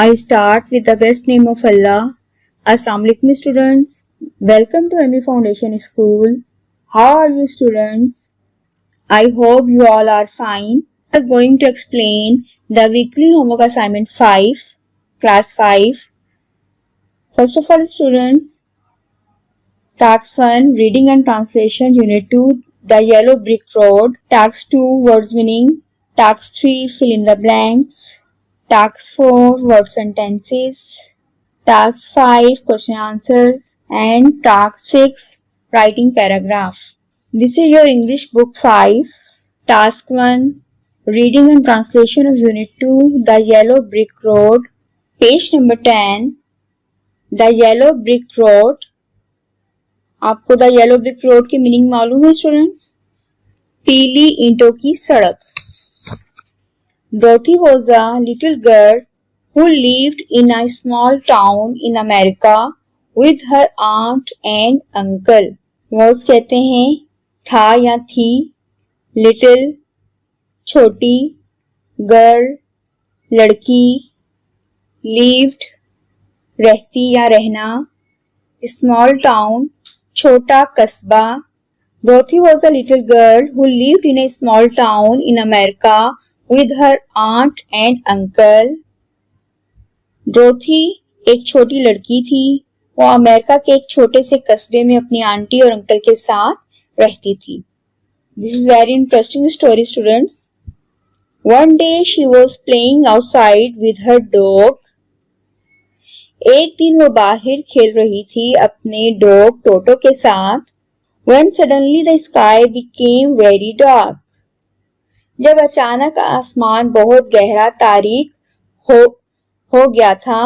I start with the best name of Allah. Assalamu alaikum students. Welcome to ME Foundation School. How are you students? I hope you all are fine. We are going to explain the weekly homework assignment 5, class 5. First of all students, task 1, reading and translation, unit 2, the yellow brick road, task 2, words meaning, task 3, fill in the blanks, task 4, words and tenses, task 5, question answers, and task 6, writing paragraph. This is your English book 5, task 1, reading and translation of unit 2, the yellow brick road, page number 10, the yellow brick road. आपको the yellow brick road की meaning मालूम है students? पीली ईंटों की सड़क. Dorothy was a little girl who lived in a small town in America with her aunt and uncle. was कहते हैं था या थी, little छोटी, girl लड़की, lived रहती या रहना, small town छोटा कस्बा. Dorothy was a little girl who lived in a small town in America with her aunt and uncle. Dorothy एक छोटी लड़की थी. वो अमेरिका के एक छोटे से कस्बे में अपनी आंटी और अंकल के साथ रहती थी. This is very interesting story students. One day she was playing outside with her dog. एक दिन वो बाहर खेल रही थी अपने डॉग टोटो के साथ. When suddenly the sky became very dark. जब अचानक आसमान बहुत गहरा तारीक हो गया था.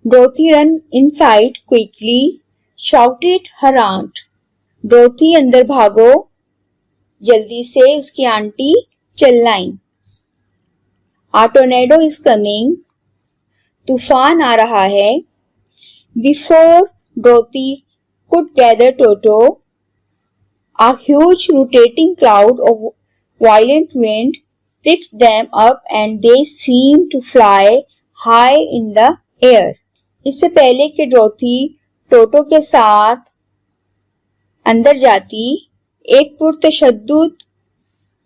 Dorothy ran inside quickly, shouted her aunt. Dorothy अंदर भागो, जल्दी से उसकी आंटी चिल्लाई. A tornado is coming. तूफान आ रहा है. Before Dorothy could gather Toto, a huge rotating cloud of violent wind picked them up and they seemed to fly high in the air. इससे पहले कि Dorothy टोटो के साथ अंदर जाती, एक पुरतशद्दुद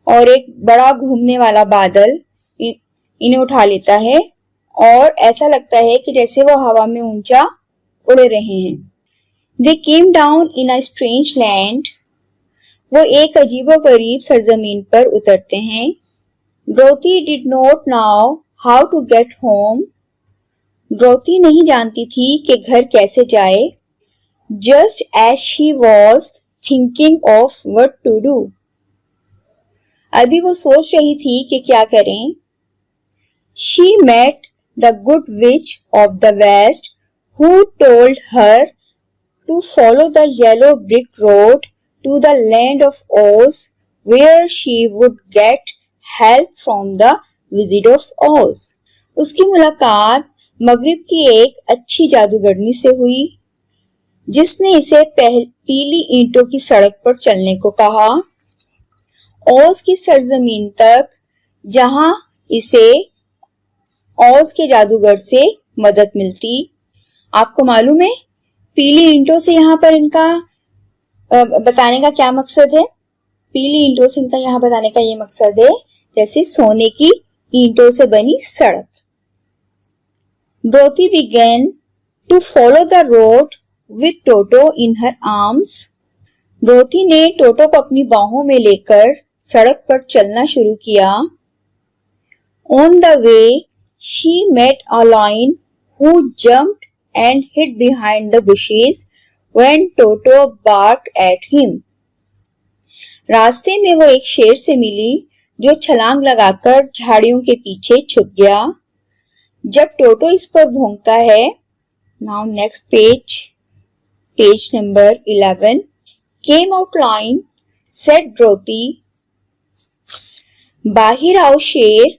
और एक बड़ा घूमने वाला बादल इन्हें उठा लेता है और ऐसा लगता है कि जैसे वो हवा में ऊंचा उड़ रहे हैं. They came down in a strange land. वो एक अजीबोगरीब सरजमीन पर उतरते हैं. Dorothy did not know how to get home. Dorothy नहीं जानती थी कि घर कैसे जाए. Just as she was thinking of what to do. अभी वो सोच रही थी कि क्या करें. She met the good witch of the west who told her to follow the yellow brick road to the land of Oz where she would get help from the Wizard of Oz. उसकी मुलाकात मगरिब की एक अच्छी जादूगरनी से हुई जिसने इसे पीली ईंटों की सड़क पर चलने को कहा, ओज की सरजमीन तक, जहां इसे ओज के जादूगर से मदद मिलती. आपको मालूम है पीली ईंटों से यहाँ पर इनका बताने का क्या मकसद है? पीली ईंटों से इनका यहाँ बताने का ये मकसद है जैसे सोने की ईंटों से बनी सड़क. Dorothy began to follow the road with Toto in her arms. Dorothy ने टोटो को अपनी बाहों में लेकर सड़क पर चलना शुरू किया. On the way, she met a lion who jumped and hid behind the bushes when Toto barked at him. रास्ते में वो एक शेर से मिली जो छलांग लगाकर झाड़ियों के पीछे छुप गया जब टोटो इस पर भौंकता है. Now next page number 11. Came out lion, said Dorothy. बाहर आओ शेर.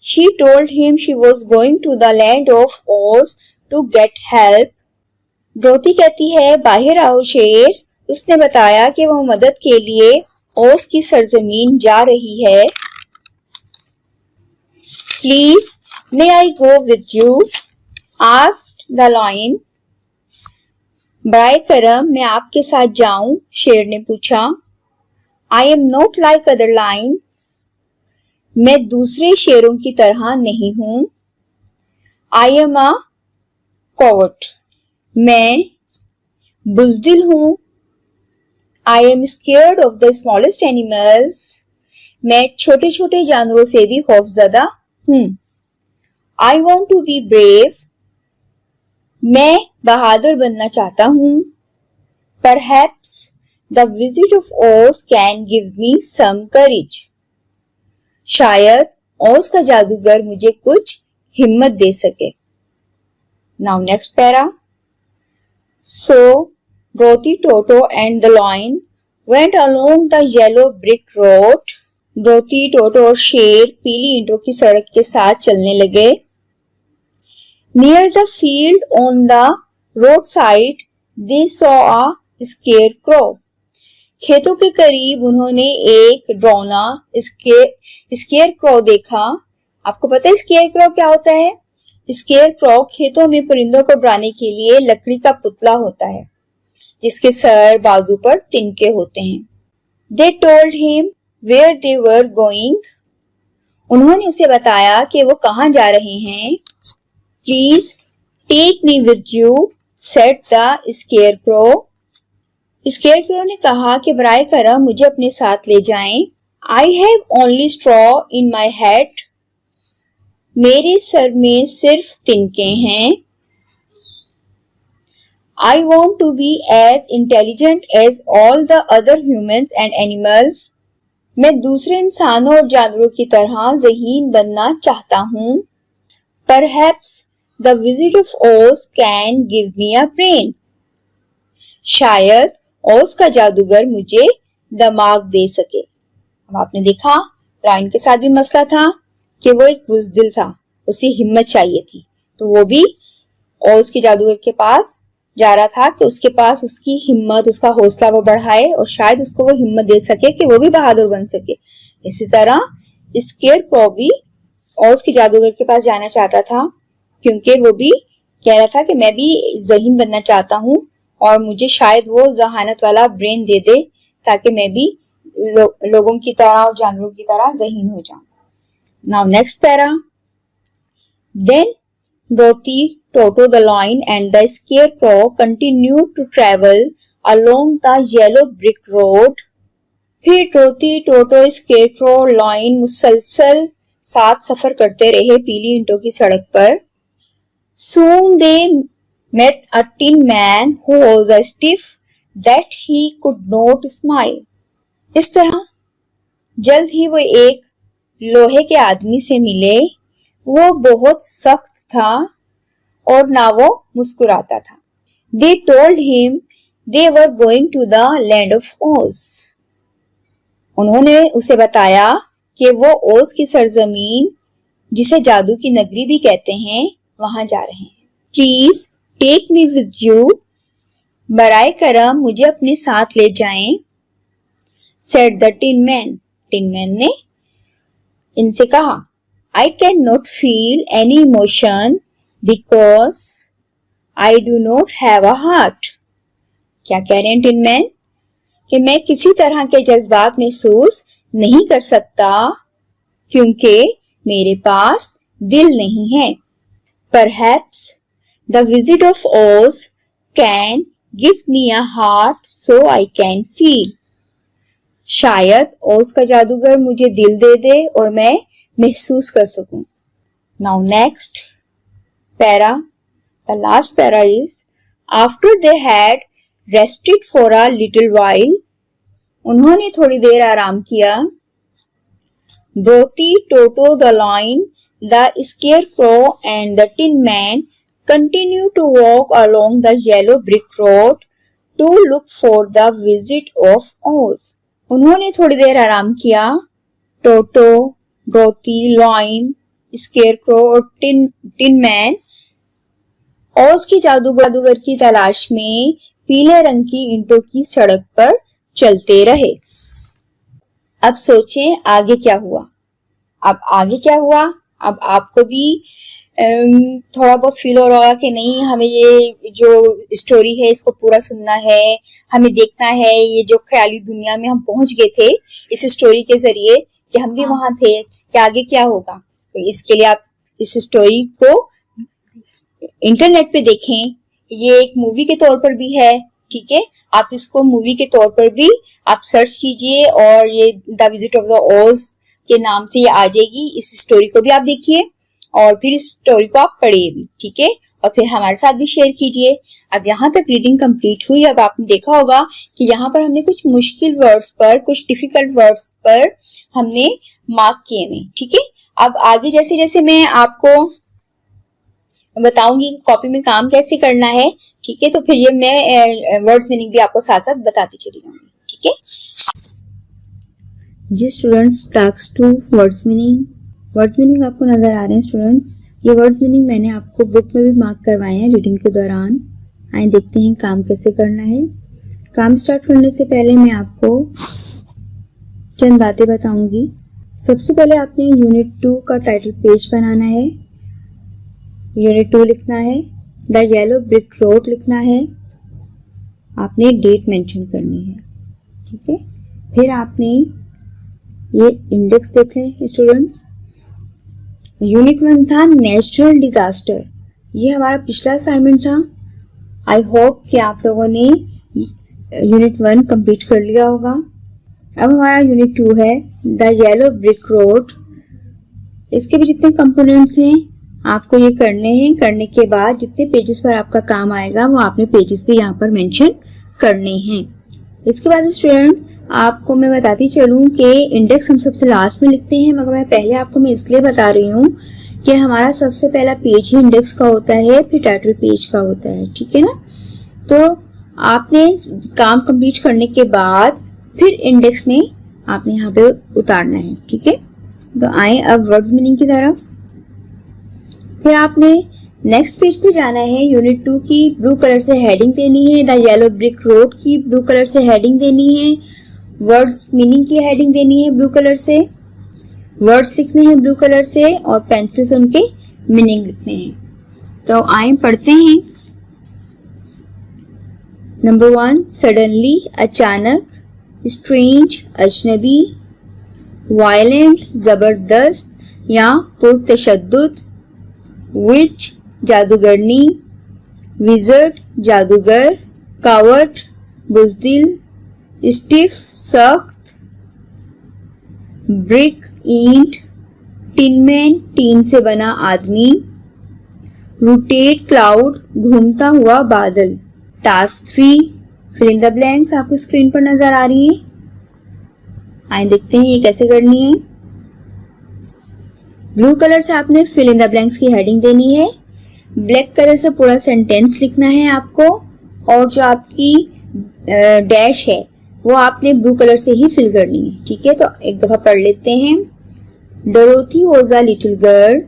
She told him she was going to the land of Oz to get help. Dorothy कहती है बाहर आओ शेर. उसने बताया कि वो मदद के लिए ओज की सरजमीन जा रही है. Please May I go with you? asked the lion. बराए करम मैं आपके साथ जाऊं? शेर ने पूछा. I am not like other lions. मैं दूसरे शेरों की तरह नहीं हूं. I am a coward. मैं बुज़दिल हूं. I am scared of the smallest animals. मैं छोटे छोटे जानवरों से भी खौफजदा हूं. I want to be brave. मैं बहादुर बनना चाहता हूं. Perhaps the visit of Oz can give me some courage. शायद ओज का जादूगर मुझे कुछ हिम्मत दे सके. Now next para. So Dorothy, Toto and the lion went along the yellow brick road. Doti, टोटो और शेर पीली ईंटों की सड़क के साथ चलने लगे. Near the field on the roadside, they saw a scarecrow. खेतों के करीब उन्होंने एक डरौना स्केयरक्रो देखा. आपको पता है स्केयरक्रो क्या होता है? स्केयरक्रो खेतों में परिंदों को डराने के लिए लकड़ी का पुतला होता है जिसके सर बाजू पर तिनके होते हैं. They told him where they were going. उन्होंने उसे बताया कि वो कहाँ जा रहे हैं. Please take me with you, said the scarecrow. Scarecrow ने कहा कि बराए करम मुझे अपने साथ ले जाएं. I have only straw in my head. मेरे सर में सिर्फ तिनके हैं. I want to be as intelligent as all the other humans and animals. मैं दूसरे इंसानों और जानवरों की तरह ज़हीन बनना चाहता हूँ. Perhaps the visit of Oz can give me a brain. शायद ओज का जादूगर मुझे दिमाग दे सके. अब आपने देखा लायन के साथ भी मसला था कि वो एक बुज़दिल था, उसे हिम्मत चाहिए थी, तो वो भी ओज के जादूगर के पास जा रहा था कि उसके पास उसकी हिम्मत, उसका हौसला वो बढ़ाए और शायद उसको वो हिम्मत दे सके कि वो भी बहादुर बन सके. इसी तरह स्केयरक्रो भी ओज के जादूगर के पास जाना चाहता था क्योंकि वो भी कह रहा था कि मैं भी ज़हीन बनना चाहता हूँ और मुझे शायद वो जहानत वाला ब्रेन दे दे ताकि मैं भी लोगों की तरह और जानवरों की तरह ज़हीन हो जाऊं. Now next para. Then Dorothy, Toto the lion and the scarecrow continued to travel along the yellow brick road. फिर डोटी, टोटो, स्केयरक्रो, लायन मुसलसल साथ सफर करते रहे पीली ईंटों की सड़क पर. Soon they met a tin man who was so stiff that he could not smile. इस तरह जल्द ही वो एक लोहे के आदमी से मिले. वो बहुत सख्त था और ना वो मुस्कुराता था. They told him they were going to the land of Oz. उन्होंने उसे बताया कि वो ओज की सरजमीन जिसे जादू की नगरी भी कहते हैं वहां जा रहे हैं. Please take me with you. बराए करम मुझे अपने साथ ले जाएं. Said the Tin Man. Tin Man ने इनसे कहा, I cannot feel any emotion because I do not have a heart. क्या कह रहे हैं टिन मैन? कि मैं किसी तरह के जज्बात महसूस नहीं कर सकता क्योंकि मेरे पास दिल नहीं है. Perhaps the visit of Oz can give me a heart so I can feel. शायद ओज का जादूगर मुझे दिल दे दे और मैं महसूस कर सकूं. Now next para. The last para is after they had rested for a little while. उन्होंने थोड़ी देर आराम किया. Dorothy, Toto the lion, the scarecrow and the tin man continued to walk along the yellow brick road to look for the visit of Oz. उन्होंने थोड़ी देर आराम किया. टोटो, Doti, lion, scarecrow और tin man ओज की जादूगर की तलाश में पीले रंग की ईंटों की सड़क पर चलते रहे. अब सोचें आगे क्या हुआ. अब आगे क्या हुआ अब आपको भी थोड़ा बहुत फील हो रहा होगा कि नहीं, हमें ये जो स्टोरी है इसको पूरा सुनना है, हमें देखना है ये जो ख्याली दुनिया में हम पहुंच गए थे इस स्टोरी के जरिए, कि हम भी वहां थे, कि आगे क्या होगा। तो इसके लिए आप इस स्टोरी को इंटरनेट पे देखें। ये एक मूवी के तौर पर भी है, ठीक है, आप इसको मूवी के तौर पर भी आप सर्च कीजिए और ये द विजिट ऑफ द ओज के नाम से ये आ जाएगी। इस स्टोरी को भी आप देखिए और फिर इस स्टोरी को आप पढ़िए भी, ठीक है, और फिर हमारे साथ भी शेयर कीजिए। अब यहाँ तक रीडिंग कंप्लीट हुई। अब आपने देखा होगा कि यहाँ पर हमने कुछ मुश्किल वर्ड्स पर, कुछ डिफिकल्ट वर्ड्स पर हमने मार्क किए हैं, ठीक है। अब आगे जैसे जैसे मैं आपको बताऊंगी कॉपी में काम कैसे करना है, ठीक है, तो फिर ये मैं वर्ड्स मीनिंग भी आपको साथ साथ बताती चली जाऊंगी, ठीक है। जी students, task 2 words meaning. Words meaning आपको नजर आ रहे हैं स्टूडेंट्स। ये वर्ड्स मीनिंग मैंने आपको बुक में भी मार्क करवाए हैं रीडिंग के दौरान। आइए देखते हैं काम कैसे करना है। काम स्टार्ट करने से पहले मैं आपको चंद बातें बताऊंगी। सबसे पहले आपने यूनिट 2 का टाइटल पेज बनाना है। यूनिट 2 लिखना है, द येलो ब्रिक रोड लिखना है, आपने डेट मेंशन करनी है, ठीक है। फिर आपने ये इंडेक्स देख लें स्टूडेंट्स। यूनिट 1 था नेचुरल डिजास्टर, ये हमारा पिछला असाइनमेंट था। आई होप कि आप लोगों ने यूनिट 1 कंप्लीट कर लिया होगा। अब हमारा यूनिट 2 है द येलो ब्रिक रोड। इसके भी जितने कंपोनेंट्स हैं आपको ये करने हैं। करने के बाद जितने पेजेस पर आपका काम आएगा वो आपने पेजेस भी यहाँ पर मेंशन करने हैं। इसके बाद स्टूडेंट्स आपको मैं बताती चलूं कि इंडेक्स हम सबसे लास्ट में लिखते हैं, मगर मैं पहले आपको मैं इसलिए बता रही हूँ कि हमारा सबसे पहला पेज ही इंडेक्स का होता है, फिर टाइटल पेज का होता है, ठीक है ना। तो आपने काम कंप्लीट करने के बाद फिर इंडेक्स में आपने यहाँ पे उतारना है, ठीक है। तो आए अब वर्ड्स मीनिंग की तरफ। फिर आपने नेक्स्ट पेज पे जाना है। यूनिट 2 की ब्लू कलर से हेडिंग देनी है, द येलो ब्रिक रोड की ब्लू कलर से हेडिंग देनी है, वर्ड्स मीनिंग की हेडिंग देनी है ब्लू कलर से, वर्ड्स लिखने हैं ब्लू कलर से और पेंसिल से उनके मीनिंग लिखने हैं। तो आए पढ़ते हैं। नंबर 1, सडनली अचानक, स्ट्रेंज अजनबी, वायलेंट जबरदस्त या पुरतशद्दुद, विच जादूगरनी, विजर्ड जादूगर, कावर्ड बुज़दिल, स्टिफ सख्त, ब्रिक ईंट, टिनमैन टीन से बना आदमी, रोटेट क्लाउड घूमता हुआ बादल। Task 3 fill in the blanks आपको स्क्रीन पर नजर आ रही है। आइए देखते हैं ये कैसे करनी है। ब्लू कलर से आपने फिल इन द ब्लैंक्स की हेडिंग देनी है, ब्लैक कलर से पूरा सेंटेंस लिखना है आपको, और जो आपकी डैश है वो आपने ब्लू कलर से ही फिल करनी है, ठीक है। तो एक दफा पढ़ लेते हैं। Dorothy was a little girl.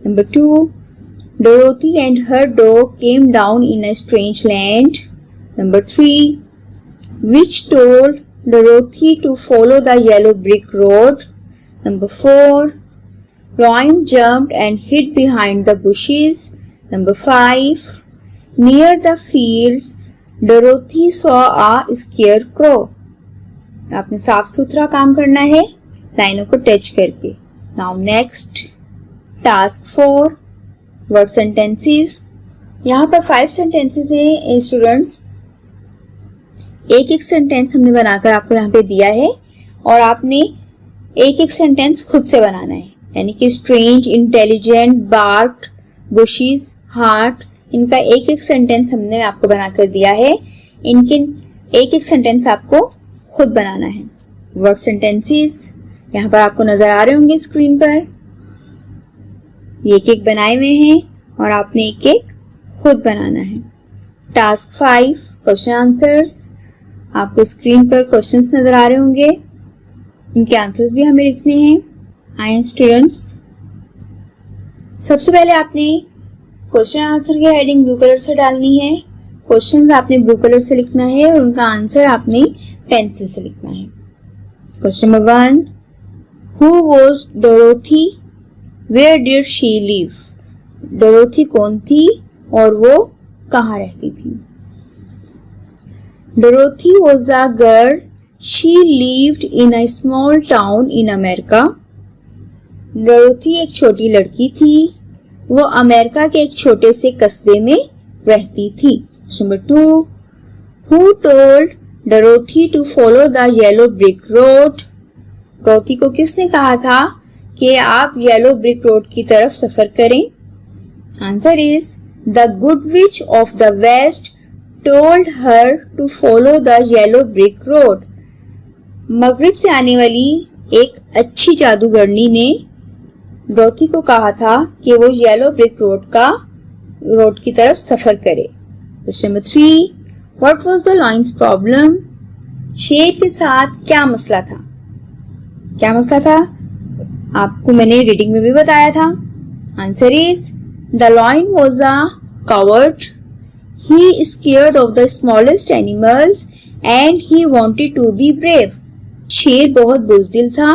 Number 2, Dorothy and her dog came down in a strange land. Number 3, witch told Dorothy to follow the yellow brick road. Number 4, Ryan jumped and hid behind the bushes. Number 5, near the fields, Dorothy saw a scarecrow. आपने साफ सुथरा काम करना है लाइनों को touch करके। Now next, task 4, word sentences. यहाँ पर 5 sentences है स्टूडेंट्स। एक एक सेंटेंस हमने बनाकर आपको यहाँ पे दिया है और आपने एक एक सेंटेंस खुद से बनाना है, यानी कि स्ट्रेंज, इंटेलिजेंट, बार्क्ड, बुशीज, हार्ट, इनका एक एक सेंटेंस हमने आपको बनाकर दिया है। इनके एक एक सेंटेंस आपको खुद बनाना है। वर्ड सेंटेंसेस यहाँ पर आपको नजर आ रहे होंगे स्क्रीन पर। ये एक एक बनाए हुए हैं और आपने एक एक खुद बनाना है। टास्क 5 क्वेश्चन आंसर्स, आपको स्क्रीन पर क्वेश्चंस नजर आ रहे होंगे, इनके आंसर्स भी हमें लिखने हैं। आए स्टूडेंट्स, सबसे पहले आपने क्वेश्चन आंसर की हेडिंग ब्लू कलर से डालनी है, क्वेश्चंस आपने ब्लू कलर से लिखना है और उनका आंसर आपने पेंसिल से लिखना है। Question number 1, who was Dorothy? Where did she live? Dorothy कौन थी और वो कहाँ रहती थी? Dorothy was a girl. She lived in a small town in America. Dorothy एक छोटी लड़की थी, वो अमेरिका के एक छोटे से कस्बे में रहती थी। Number 2, Who told Dorothy to follow the yellow brick road? Dorothy को किसने कहा था कि आप येलो ब्रिक रोड की तरफ सफर करें? Answer is The good witch of the west told her to follow the yellow brick road. मगरिब से आने वाली एक अच्छी जादूगरनी ने डोरोथी को कहा था कि वो येलो ब्रिक रोड की तरफ सफर करे। Question number 3, What was the lion's problem? शेर के साथ क्या मसला था? क्या मसला था? आपको मैंने रीडिंग में भी बताया था। Answer is The lion was a coward. He is scared of the smallest animals and he wanted to be brave. शेर बहुत बुज़दिल था,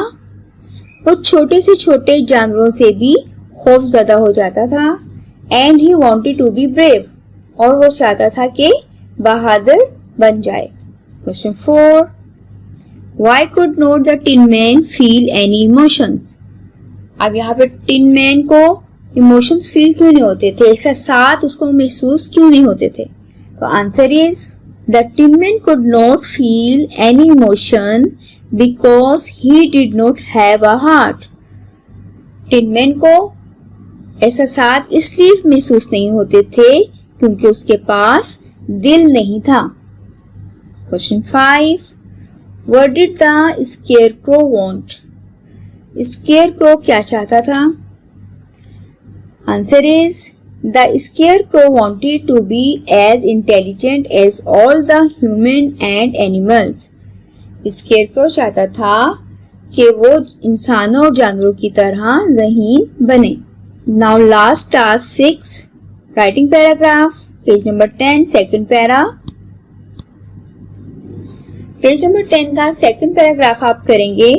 वो छोटे से छोटे जानवरों से भी खौफज़दा हो जाता था। And he wanted to be brave. और वो चाहता था कि बहादुर बन जाए। Question 4. Why could not the Tin Man feel any emotions? अब यहाँ पे टिन मैन को इमोशंस फील क्यों नहीं होते थे, एहसास उसको महसूस क्यों नहीं होते थे? तो answer is the tin man could not feel any emotion because he did not have a heart. Tin man को एहसास इसलिए महसूस नहीं होते थे क्योंकि उसके पास दिल नहीं था। Question 5. What did the scarecrow want? Scarecrow क्या चाहता था? Answer is the scarecrow wanted to be as intelligent as all the human and animals. Scarecrow चाहता था कि वो इंसानों और जानवरों की तरह ज़हीन बने। Now last task 6, writing paragraph, page number 10, second para. Page number 10 का सेकंड पैराग्राफ आप करेंगे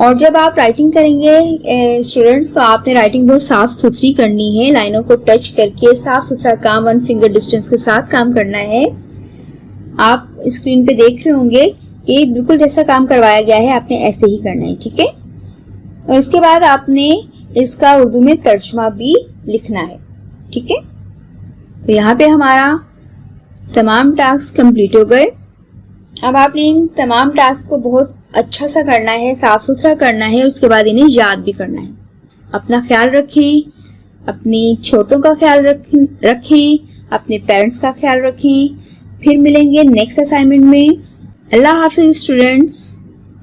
और जब आप राइटिंग करेंगे स्टूडेंट्स तो आपने राइटिंग बहुत साफ सुथरी करनी है, लाइनों को टच करके साफ सुथरा काम 1 फिंगर डिस्टेंस के साथ काम करना है। आप स्क्रीन पे देख रहे होंगे कि बिल्कुल जैसा काम करवाया गया है आपने ऐसे ही करना है, ठीक है। और इसके बाद आपने इसका उर्दू में तर्जुमा भी लिखना है, ठीक है। तो यहाँ पे हमारा तमाम टास्क कंप्लीट हो गए। अब आपने इन तमाम टास्क को बहुत अच्छा सा करना है, साफ सुथरा करना है, उसके बाद इन्हें याद भी करना है। अपना ख्याल रखें, अपनी छोटों का ख्याल रखें, अपने पेरेंट्स का ख्याल रखें। फिर मिलेंगे नेक्स्ट असाइनमेंट में। अल्लाह हाफिज स्टूडेंट्स।